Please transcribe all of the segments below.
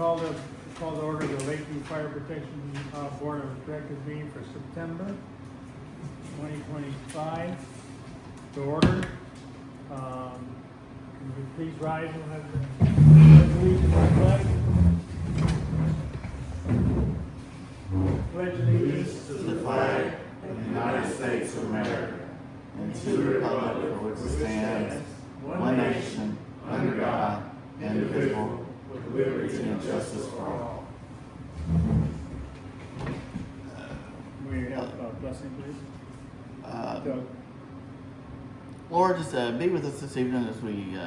Call to order the Lakeview Fire Protection Board of Directors meeting for September 2025. To order. Can you please rise and have the allegiance to the flag? Pledge allegiance to the flag of the United States of America and to the republic for which it stands, one nation, under God, indivisible, with liberty and justice for all. We have a blessing, please. Doug. Lord, just be with us this evening as we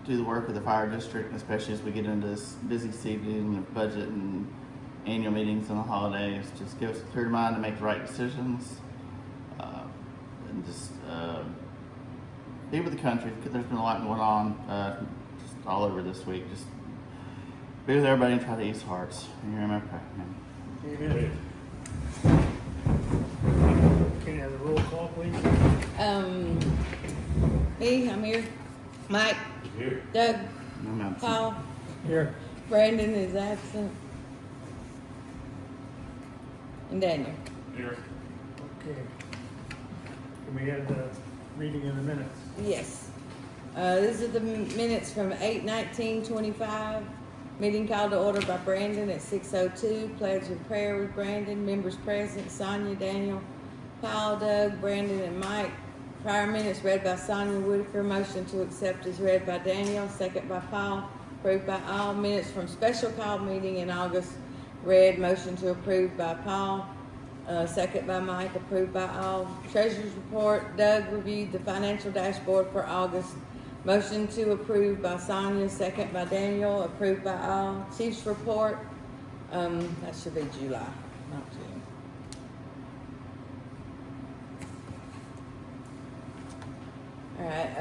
do the work of the fire district, especially as we get into this busy season of budget and annual meetings and the holidays. Just give us a clear mind to make the right decisions, and just be with the country. There's been a lot going on just all over this week. Just be with everybody and try to ease hearts. In your name I pray. Amen. Amen. Can you have a roll call, please? Me, I'm here. Mike. Here. Doug. I'm absent. Paul. Here. Brandon is absent. And Daniel. Here. Okay. Can we have the reading of the minutes? Yes. These are the minutes from 8/19/25. Meeting called to order by Brandon at 6:02. Pledge and prayer with Brandon. Members present: Sonia, Daniel, Paul, Doug, Brandon, and Mike. Prior minutes read by Sonia Whitaker. Motion to accept is read by Daniel. Second by Paul. Approved by all. Minutes from special call meeting in August read. Motion to approve by Paul. Second by Mike. Approved by all. Treasurer's report. Doug reviewed the financial dashboard for August. Motion to approve by Sonia. Second by Daniel. Approved by all. Chief's report. That should be July, not June. All right.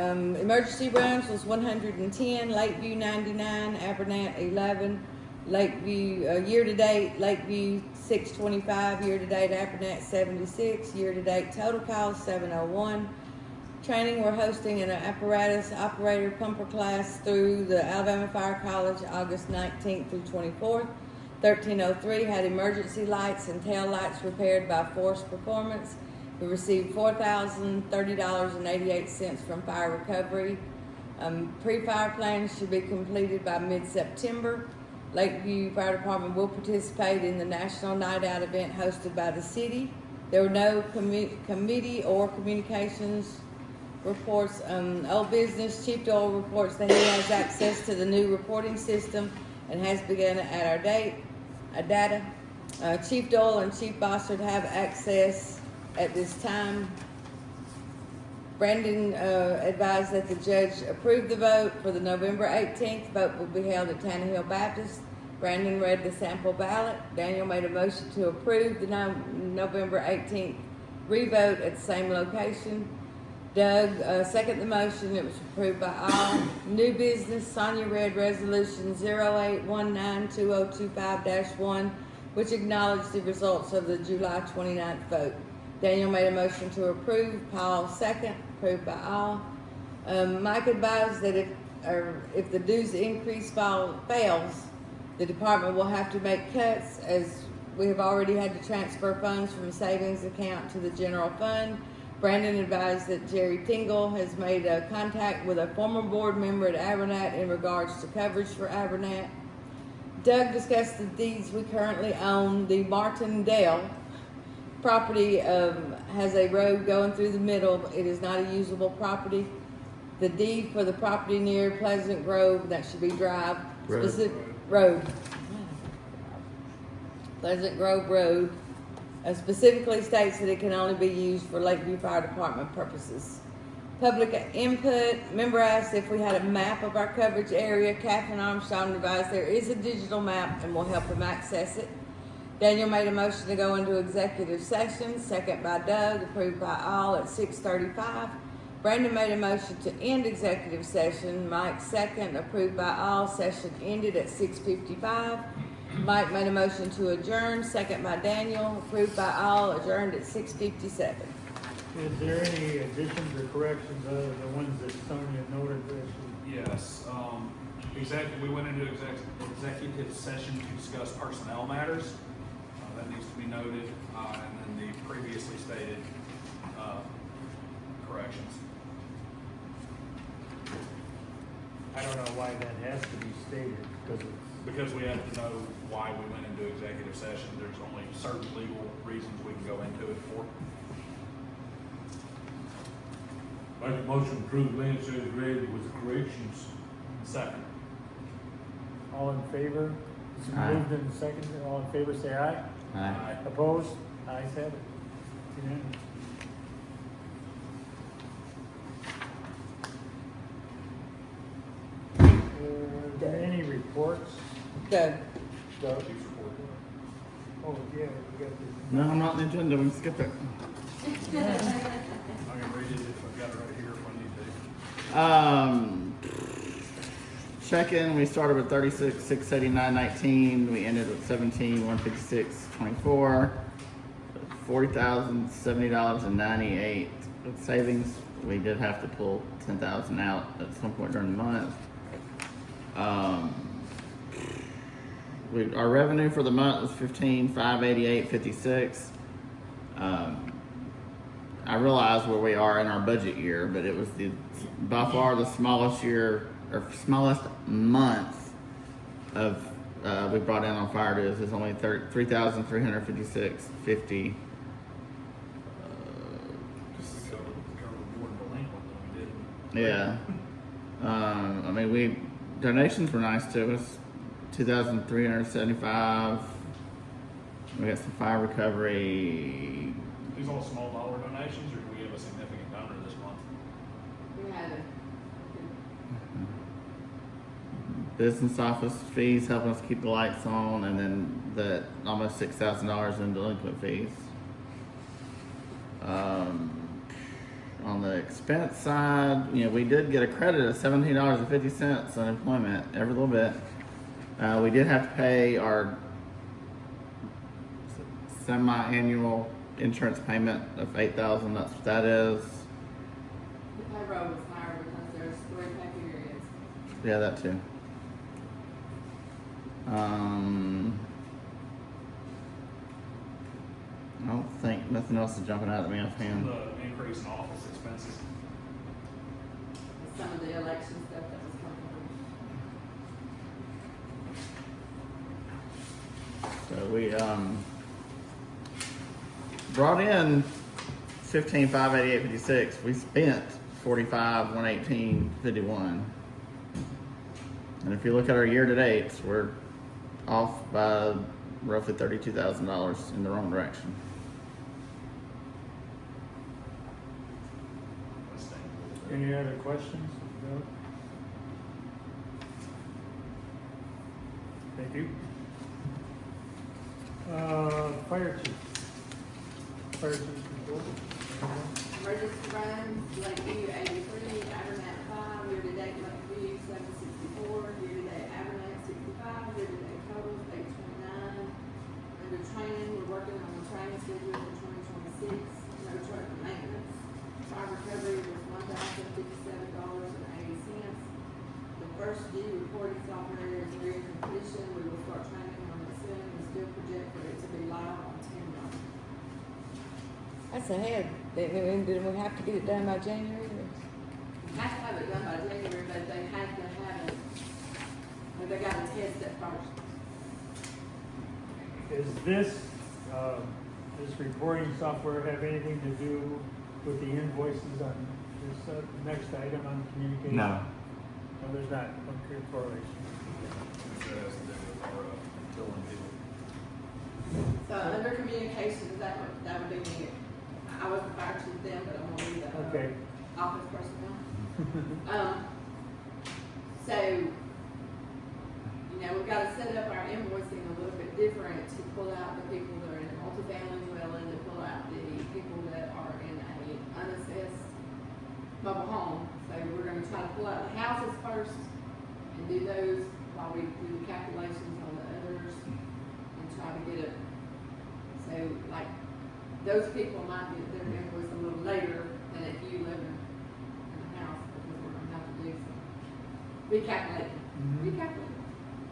Emergency runs was 110. Lakeview 99. Abernat 11. Lakeview year to date. Lakeview 625. Year to date. Abernat 76. Year to date total calls 701. Training, we're hosting an apparatus operator pumper class through the Alabama Fire College August 19th through 24th. 1303 had emergency lights and tail lights repaired by Force Performance. We received $4,030.88 from Fire Recovery. Pre-fire plans should be completed by mid-September. Lakeview Fire Department will participate in the National Night Out event hosted by the city. There were no committee or communications reports. Old business. Chief Doyle reports that he has access to the new reporting system and has begun at our data. Chief Doyle and Chief Bossard have access at this time. Brandon advised that the judge approved the vote for the November 18th. Vote will be held at Tannehill Baptist. Brandon read the sample ballot. Daniel made a motion to approve the November 18th revote at the same location. Doug seconded the motion. It was approved by all. New business. Sonia read resolution 08192025-1, which acknowledged the results of the July 29th vote. Daniel made a motion to approve. Paul second. Approved by all. Mike advised that if the dues increase fails, the department will have to make cuts, as we have already had to transfer funds from the savings account to the general fund. Brandon advised that Jerry Tingle has made a contact with a former board member at Abernat in regards to coverage for Abernat. Doug discussed the deeds we currently own. The Martindale property has a road going through the middle. It is not a usable property. The deed for the property near Pleasant Grove, that should be Drive, Road. Pleasant Grove Road specifically states that it can only be used for Lakeview Fire Department purposes. Public input. Member asked if we had a map of our coverage area. Catherine Armstrong advised there is a digital map and will help him access it. Daniel made a motion to go into executive session. Second by Doug. Approved by all at 6:35. Brandon made a motion to end executive session. Mike second. Approved by all. Session ended at 6:55. Mike made a motion to adjourn. Second by Daniel. Approved by all. Adjourned at 6:57. Is there any additions or corrections other than the ones that Sonia noted? Yes, We went into executive session to discuss personnel matters. That needs to be noted, and then the previously stated corrections. I don't know why that has to be stated, because it's, Because we have to know why we went into executive session, there's only certain legal reasons we can go into it for. Make a motion to approve minutes as read with corrections. Second. all in favor? It's Aye. moved in second, all in favor, say aye. Aye. Opposed? Ayes have it. Unanimous. Any reports? Go. Doug? Chief's report. Oh, yeah, we got the. No, I'm not on the agenda, we can skip it. I can read it if I've got it right here if I need to. Check-in, we started with 36, 689, 19. We ended with 17, 156, 24. $40,070.98 with savings. We did have to pull 10,000 out at some point during the month. Our revenue for the month was 15,588.56. I realize where we are in our budget year, but it was by far the smallest year or smallest month of we brought in on fire dues. It's only 3,356.50. Covered more delinquent than we did. Yeah. I mean, donations were nice to us. 2,375. We got some fire recovery. These all small dollar donations, or do we have a significant donor this month? We had it. Business office fees helping us keep the lights on, and then the almost $6,000 in delinquent fees. On the expense side, we did get a credit of $17.50 on employment every little bit. We did have to pay our semi-annual insurance payment of $8,000. That's what that is. The payroll was higher because there's 3 pay periods. Yeah, that too. I don't think nothing else is jumping out at me offhand. The increase in office expenses. Some of the election stuff that was coming So we brought in 15,588.56. We spent 45,118.51. And if you look at our year to dates, we're off by roughly $32,000 in the wrong direction. Let's think a little bit. Any other questions? No? Thank you. Fire chief. Fire chief report. Emergency runs, Lakeview 83, Abernack 5, year-to-date Lakeview 764, year-to-date Abernack 65, year-to-date total 829. Under training, we're working on the training schedule for 2026, no truck maintenance. Fire recovery was $1,057.80. The first due reporting software is nearing completion. We will start training on it soon and still project for it to be live on 10/9. That's ahead. Did we have to get it done by January? Have to have it done by January, but they have to have it, but they gotta test it first. Is this reporting software have anything to do with the invoices on this next item on communication? No. No, there's not. Okay, correlation. That has to do with our billing people. So under communications, that would be me. I was the fire chief then, but I'm gonna be the Okay. office personnel. So, we've gotta set up our invoicing a little bit different to pull out the people that are in multifamily dwelling, to pull out the people that are in a unassessed mobile home. So we're gonna try to pull out the houses first and do those while we do the calculations on the others and try to get it. So like, those people might get their invoice a little later than if you live in a house, because we're gonna have to do some recalculating. Be careful.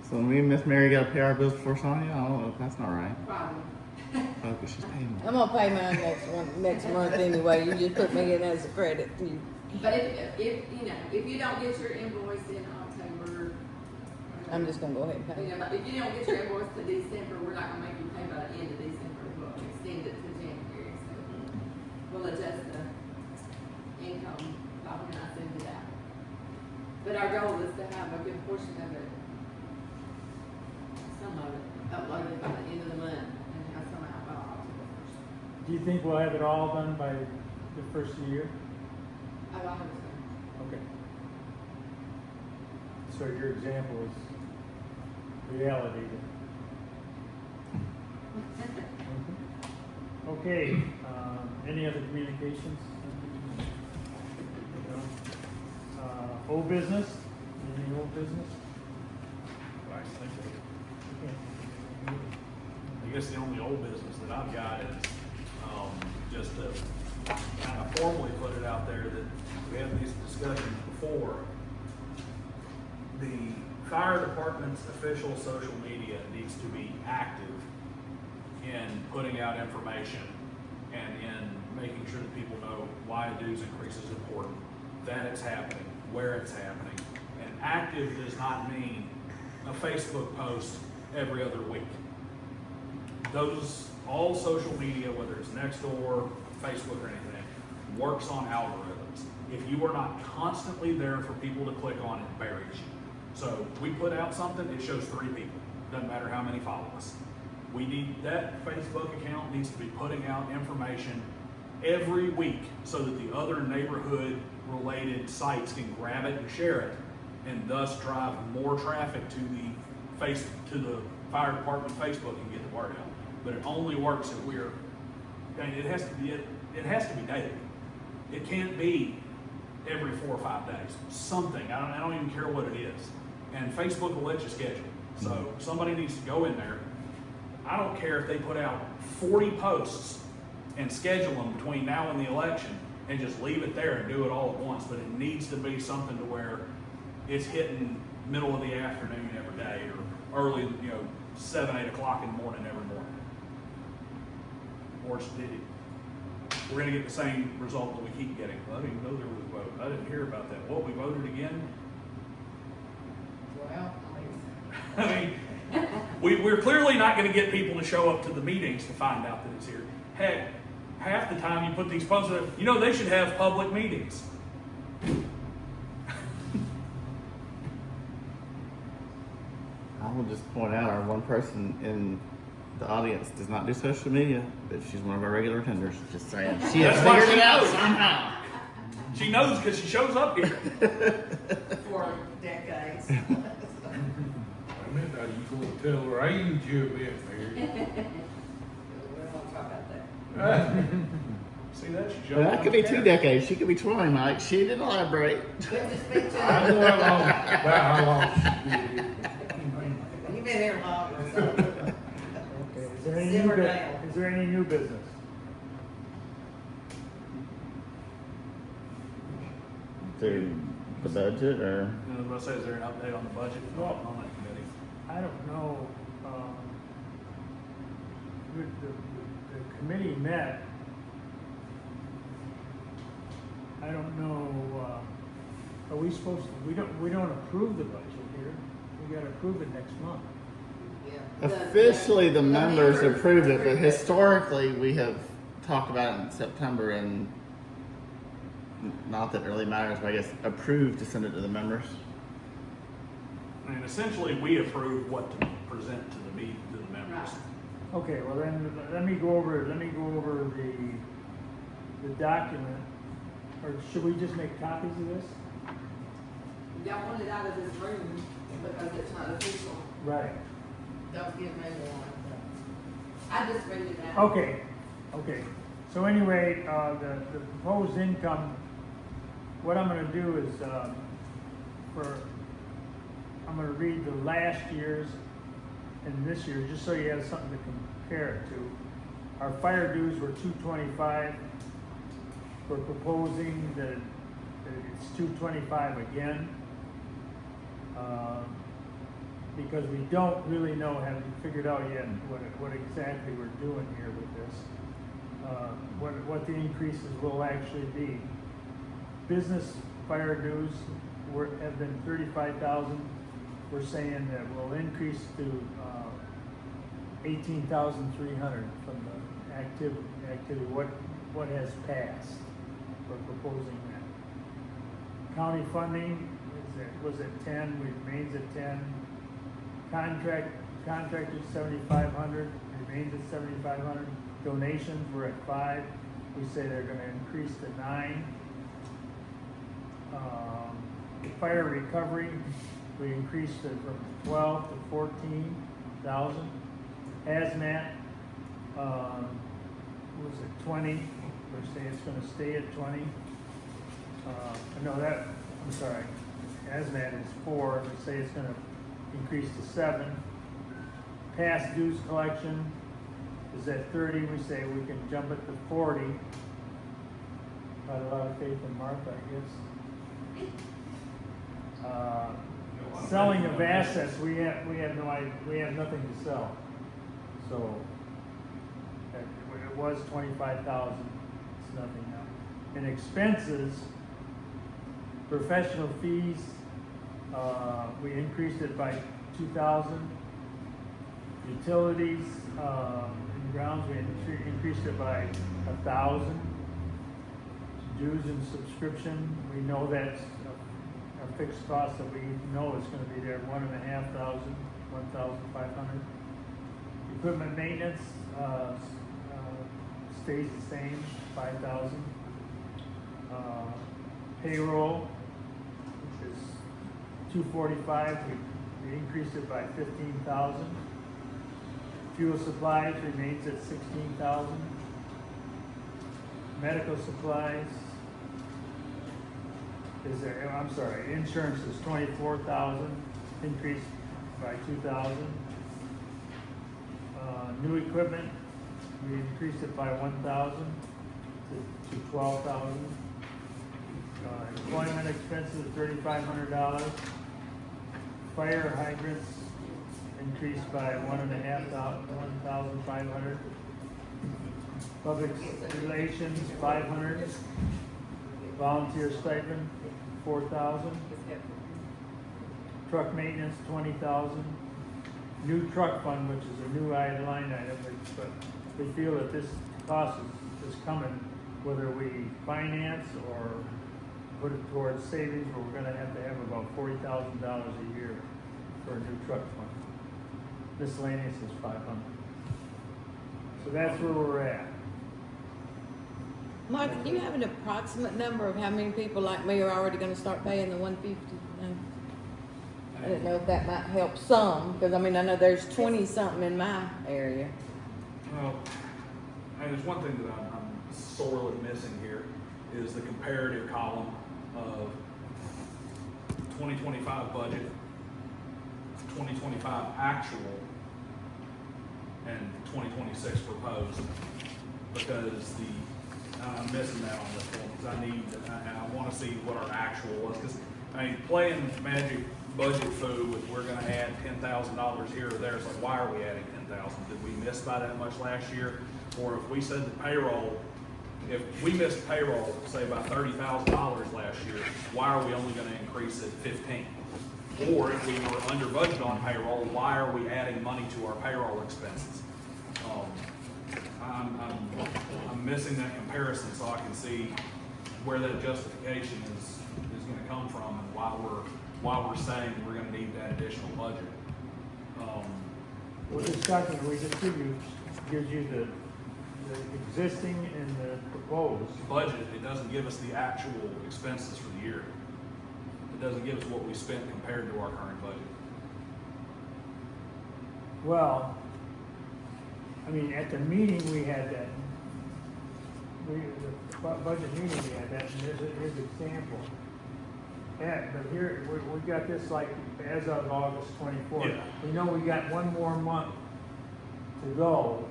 So when me and Miss Mary gotta pay our bills before Sonya, I don't know, that's not right. Problem. Oh, 'cause she's paying me. I'm gonna pay mine next month anyway. You just put me in as a credit to you. But if if you don't get your invoice in October, I'm just gonna go ahead and pay. but if you don't get your invoice to December, we're not gonna make you pay by the end of December. We'll extend it to January. So we'll adjust the income by when I send it out. But our goal is to have a good portion of it, some of it uploaded by the end of the month and have some out by October 1st. Do you think we'll have it all done by the first of the year? Oh, I hope so. Okay. So your example is reality. Okay, any other communications? Old business? Any old business? I guess the only old business that I've got is, just to kind of formally put it out there that we had these discussions before. The fire department's official social media needs to be active in putting out information and in making sure that people know why a dues increase is important, that it's happening, where it's happening. And active does not mean a Facebook post every other week. All social media, whether it's Nextdoor, Facebook or anything, works on algorithms. If you are not constantly there for people to click on, it buries you. So we put out something, it shows 3 people. Doesn't matter how many follow us. That Facebook account needs to be putting out information every week so that the other neighborhood related sites can grab it and share it, and thus drive more traffic to the fire department Facebook and get the word out. But it only works if it has to be daily. It can't be every 4 or 5 days. Something, I don't even care what it is. And Facebook will let you schedule. So somebody needs to go in there. I don't care if they put out 40 posts and schedule them between now and the election and just leave it there and do it all at once, but it needs to be something to where it's hitting middle of the afternoon every day or early, 7, 8 o'clock in the morning every morning. Or we're going to get the same result that we keep getting. Well, I didn't even know there was a vote. I didn't hear about that. What, we voted again? Well, I mean, we're clearly not going to get people to show up to the meetings to find out that it's here. Heck, half the time you put these posts up, they should have public meetings. I will just point out our one person in the audience does not do social media, but she's one of our regular attenders. Just saying. She has That's why figured she it out knows. somehow. She knows because she shows up here. For decades. I meant that you gonna tell her age you a bit, Mary. We don't want to talk about that. See that? She Well, showed that up could be here. 2 decades. She could be 20, Mike. She didn't elaborate. Good to speak to I know how long she's been here. you. You've been here longer, so. Okay, is there any new Simmer bu- down. is there any new business? Through the budget or? I was going to say, is there an update on the budget on that committee? I don't know, the committee met. I don't know, are we supposed to, we don't approve the budget here. We gotta approve it next month. Yeah. Officially, the members approved it, but historically, we have talked about it in September and not that it really matters, but I guess approved to send it to the members. I mean, essentially, we approve what to present to the members. Right. Okay, well then, let me go over the document, or should we just make copies of this? Y'all want it out of this room because it's not official. Right. Don't give me one. I just read it out. Okay, so anyway, the proposed income, what I'm gonna do is, I'm gonna read the last year's and this year, just so you have something to compare it to. Our fire dues were $225. We're proposing that it's $225 again. because we don't really know, haven't figured out yet what exactly we're doing here with this. What the increases will actually be. Business fire dues have been 35,000. We're saying that we'll increase to 18,300 from the activity. What has passed. We're proposing that. County funding was at 10, remains at 10. Contractors 7,500, remains at 7,500. Donations were at 5. We say they're gonna increase to 9. Fire recovery, we increased it from 12 to 14,000. Hazmat, was it 20? We're saying it's gonna stay at 20. I'm sorry. Hazmat is 4, we say it's gonna increase to 7. Past dues collection is at 30, we say we can jump it to 40. Got a lot of faith in Martha, I guess. Selling of assets, we have no idea, we have nothing to sell. So, it was 25,000, it's nothing now. And expenses, professional fees, we increased it by 2,000. Utilities, and grounds, we increased it by 1,000. Dues and subscription, we know that's a fixed cost that we know it's gonna be there, 1,500, 1,500. Equipment maintenance, stays the same, 5,000. Payroll, which is 245, we increased it by 15,000. Fuel supplies remains at 16,000. Medical supplies insurance is 24,000, increased by 2,000. New equipment, we increased it by 1,000 to 12,000. Employment expenses, $3,500. Fire hydrants increased by 1,500. Public relations, 500. Volunteer stipend, 4,000. Truck maintenance, 20,000. New truck fund, which is a new line item, but we feel that this cost is coming, whether we finance or put it towards savings, where we're gonna have to have about $40,000 a year for a new truck fund. Miscellaneous is 500. So that's where we're at. Mike, do you have an approximate number of how many people like me are already gonna start paying the 150? No. I didn't know if that might help some, because I mean, I know there's 20-something in my area. Well, and there's one thing that I'm sorely missing here is the comparative column of 2025 budget, 2025 actual, and 2026 proposed. Because I'm missing that on this one, because I want to see what our actual was. Because I mean, playing magic budget food with we're going to add $10,000 here or there, it's like, why are we adding 10,000? Did we miss by that much last year? Or if we said the payroll, if we missed payroll, say by $30,000 last year, why are we only going to increase it 15? Or if we were under budget on payroll, why are we adding money to our payroll expenses? I'm missing that comparison, so I can see where that justification is going to come from, and why we're saying we're going to need that additional budget. Well, this document we just gives you the existing and the proposed. Budget, it doesn't give us the actual expenses for the year. It doesn't give us what we spent compared to our current budget. Well, I mean, at the meeting we had that, the budget meeting we had that, and here's an example. Yeah, but here, we got this like as of August 24th. Yeah. We know we got one more month to go.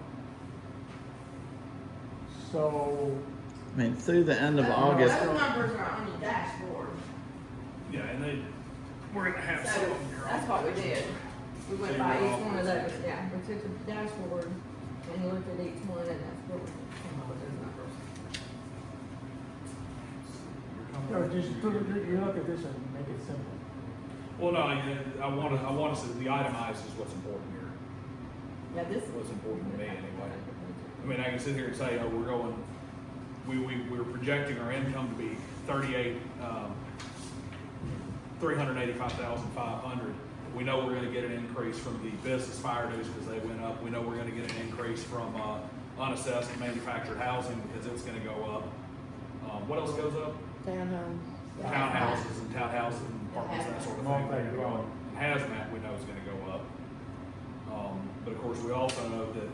So, I mean, through the end of August, Those numbers are on your dashboard. Yeah, and we're going to have So some of them here. that's what we did. We went by each one of those, yeah, we took the dashboard and looked at each one, and that's where we came up with those numbers. No, just, you look at this and make it simple. Well, no, I want to say the itemized is what's important here. Yeah, this. What's important to me anyway. I mean, I can sit here and say, oh, we're going, we're projecting our income to be 385,500. We know we're gonna get an increase from the business fire dues because they went up. We know we're gonna get an increase from, unassessed manufactured housing because it's gonna go up. What else goes up? Townhomes. Townhouses and apartments, that sort of thing. Multi-dwelling. Hazmat, we know is gonna go up. But of course, we also know that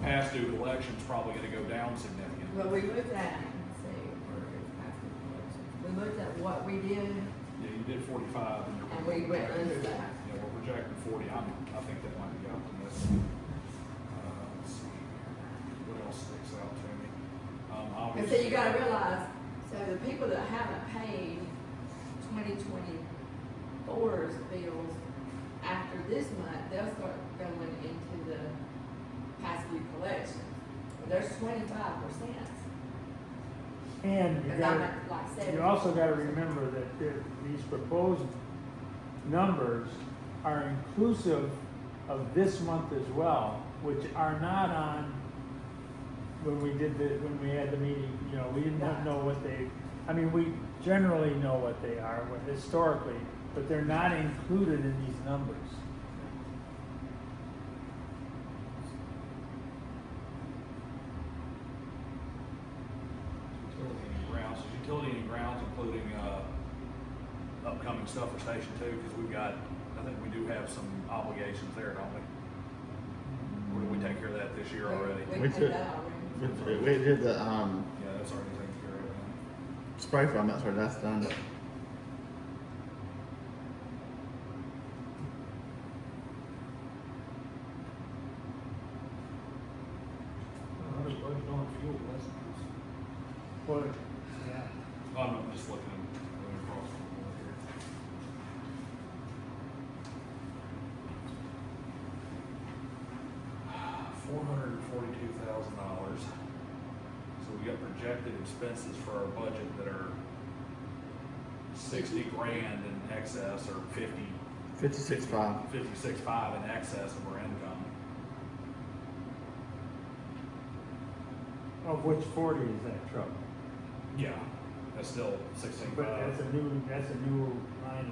past due collection's probably gonna go down significantly. Well, we looked at, let's see, where is past due collections? We looked at what we did, Yeah, you did 45. and we went under that. Yeah, we're projecting 40. I think that might be optimistic. Let's see here. What else sticks out to me? And so Obviously. you gotta realize, so the people that haven't paid 2024's bills, after this month, they'll start going into the past due collection. There's 25%. And you Cause I'm gotta, at like 70. you also gotta remember that these proposed numbers are inclusive of this month as well, which are not on when we had the meeting, you know, we didn't know what they, I mean, we generally know what they are historically, but they're not included in these numbers. Utility and grounds, including, upcoming stuff for Station 2, because we've got, I think we do have some obligations there, don't we? Or did we take care of that this year already? We paid took- that already. We did the, Yeah, that's already taken care of. spray foam, that's where that's done. Budget on fuel, that's. Well, yeah. I'm just looking across the board here. $442,000. So we got projected expenses for our budget that are 60 grand in excess, or 56.5. 56.5 in excess of our income. Of which 40 is that truck? Yeah, that's still 16.5. But that's a new line.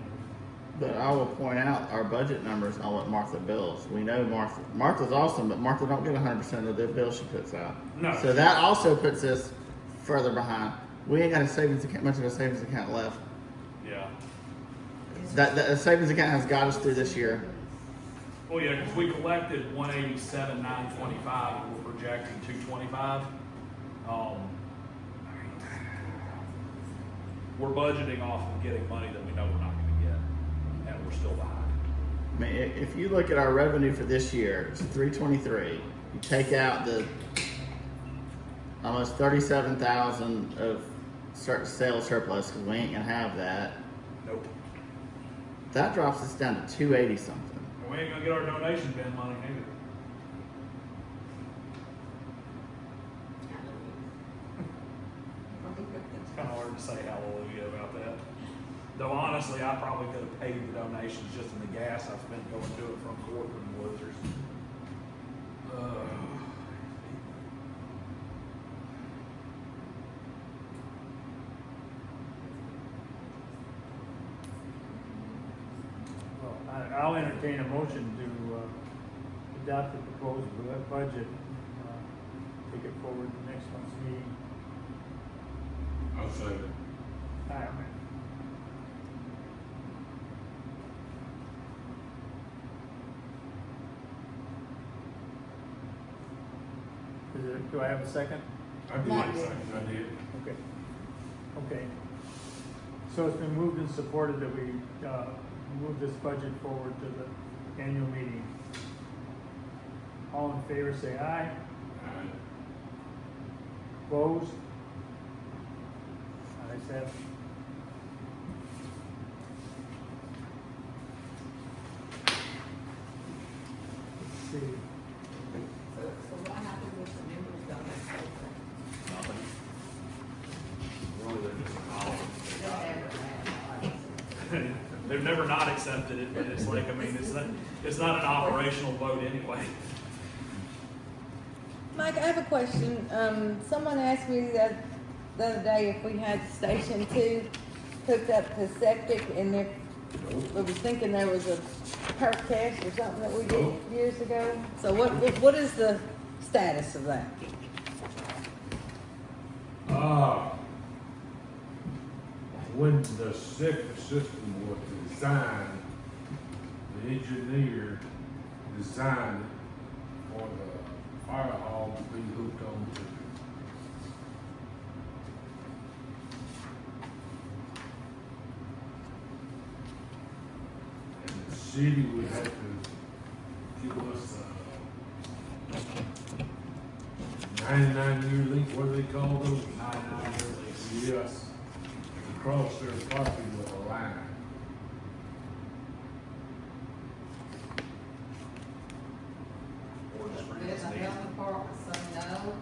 But I will point out our budget numbers on what Martha bills. We know Martha's awesome, but Martha don't get 100% of the bills she puts out. No. So that also puts us further behind. We ain't got a savings account, much of a savings account left. Yeah. That savings account has got us through this year. Well, yeah, because we collected 187,925, and we're projecting 225. We're budgeting off of getting money that we know we're not going to get, and we're still behind. I mean, if you look at our revenue for this year, it's 323. You take out the almost 37,000 of sales surplus because we ain't gonna have that. Nope. That drops us down to 280 something. And we ain't going to get our donation bin money either. It's kind of hard to say hallelujah about that. Though honestly, I probably could have paid the donations just in the gas I've spent going to it from Corcoran and Losers. Well, I'll entertain a motion to adopt the proposed budget, take it forward to next month's meeting. I'll say that. Do I have a second? I did, Not I yet. did. Okay. Okay. So it's been moved and supported that we move this budget forward to the annual meeting. All in favor, say aye. Aye. Opposed? Ayes have it. see. So what happened with the members down there? Nothing. Really, they're just following. They've never not accepted it, but it's like, I mean, it's not an operational vote anyway. Mike, I have a question. Someone asked me the other day if we had Station 2 hooked up to septic, and if, I was thinking there was a perk test or something that we did years ago. So what is the status of that? When the septic system was designed, the engineer designed it for the fire hall to be hooked on to. And the city would have to give us a 99-year lease, what do they call those? 99-year lease. Yes, across their property with a line. Or just bring Did us the these. health department say no?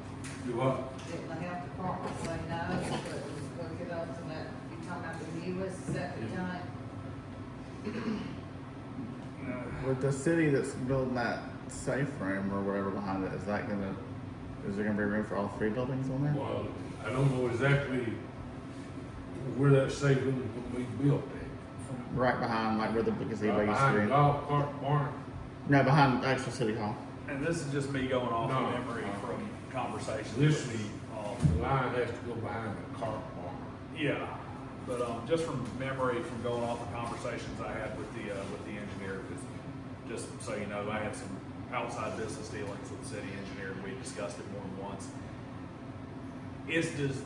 Do what? Did the health department say no, but it was hook it up to that, you talking about the newest septic tank? With the city that's building that safe room or whatever behind it, is there gonna be room for all three buildings on there? Well, I don't know exactly where that safe room is gonna be built at. Right behind, like where the gazebo used Behind to the be. golf cart barn? No, behind actual city hall. And this is just me going off No. of memory from conversations This with is, the, the line has to go behind the cart barn. yeah, but, just from memory, from going off the conversations I had with the engineer, because just so you know, I had some outside business dealings with the city engineer, and we discussed it more than once. Does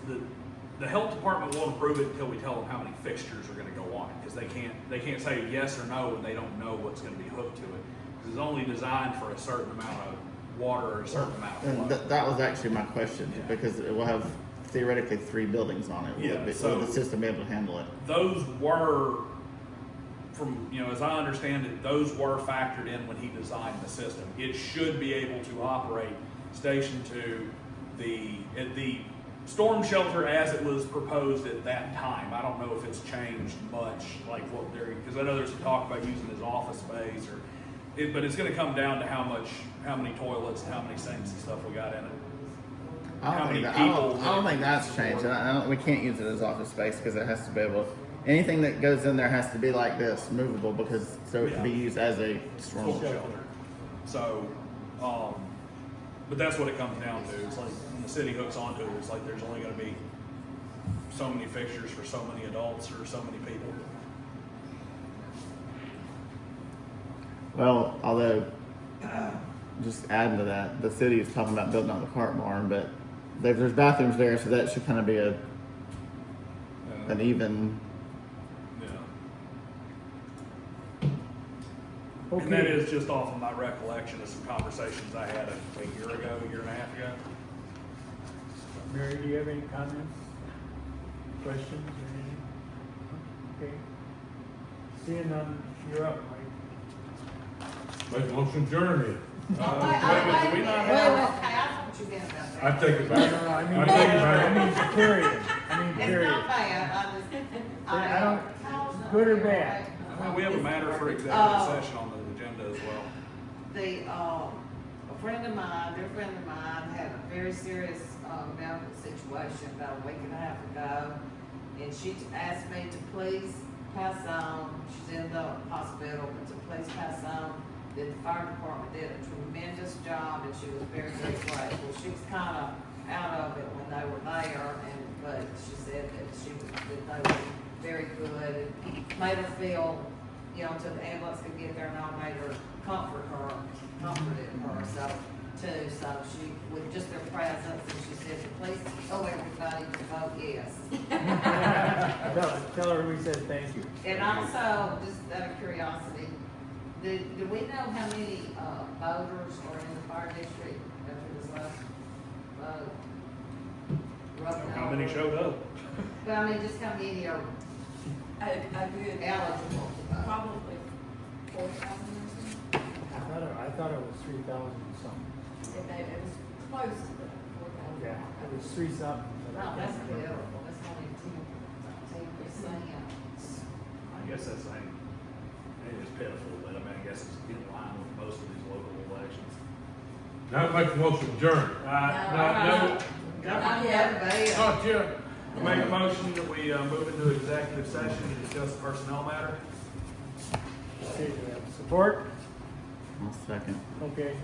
the health department won't approve it until we tell them how many fixtures are gonna go on it, because they can't say yes or no, and they don't know what's gonna be hooked to it. 'Cause it's only designed for a certain amount of water or a certain amount of And flow. that was actually my question, Yeah. because it will have theoretically three buildings on it. Yeah, Will so- the system be able to handle it? Those were, from, as I understand it, those were factored in when he designed the system. It should be able to operate Station 2, the storm shelter as it was proposed at that time. I don't know if it's changed much, like what they're, because I know there's some talk about using his office space but it's gonna come down to how many toilets and how many sinks and stuff we got in it. I How don't many think that, I don't, people I don't that- think that's changed. We can't use it as office space because it has to be able. Anything that goes in there has to be like this, movable, because so it can be Yeah. used as a storm Storm shelter. shelter. So, but that's what it comes down to. It's like when the city hooks onto it, it's like there's only gonna be so many fixtures for so many adults or so many people. Well, although, just adding to that, the city is talking about building out the cart barn, but there's bathrooms there, so that should kind of be an even. Yeah. Okay. And that is just off of my recollection of some conversations I had a year and a half ago. Mary, do you have any comments, questions, or anything? Okay. Seeing none, you're up, Mike. Make a motion to adjourn it. Do we not Wait, have? wait. Okay, I thought you meant about that. I take it No, back. no, I mean, I take it back. I mean, period. I mean, It's period. not bad, I just, I don't, good or bad. I mean, we have a matter for executive Uh, session on the agenda as well. a friend of mine, dear friend of mine, had a very serious, medical situation about a week and a half ago. And she asked me to please pass on, she's in the hospital, but to please pass on that the fire department did a tremendous job, and she was very, very grateful. She was kinda out of it when they were there, but she said that that they were very good, and made her feel, until the ambulance could get there, and all made her comforted her, so, too, so she, with just their presence, and she said, please tell everybody to vote yes. Tell her we said thank you. And also, just out of curiosity, do we know how many, voters are in the fire district after this last vote? Rough How many number? showed up? Well, I mean, just how many are A good, eligible to vote? probably 4,000 or something. I thought it was 3,000 something. It was close to the 4,000. Yeah, it was 3 something. but I No, that's can't remember. pitiful, that's only 10%. I guess that's, I mean, it is pitiful, but I mean, I guess it's in line with most of these local elections. Now make a motion to adjourn. No. Not yet. Not yet. I make a motion that we move into executive session to discuss a personnel matter. Okay, do we have support? I'll second. Okay.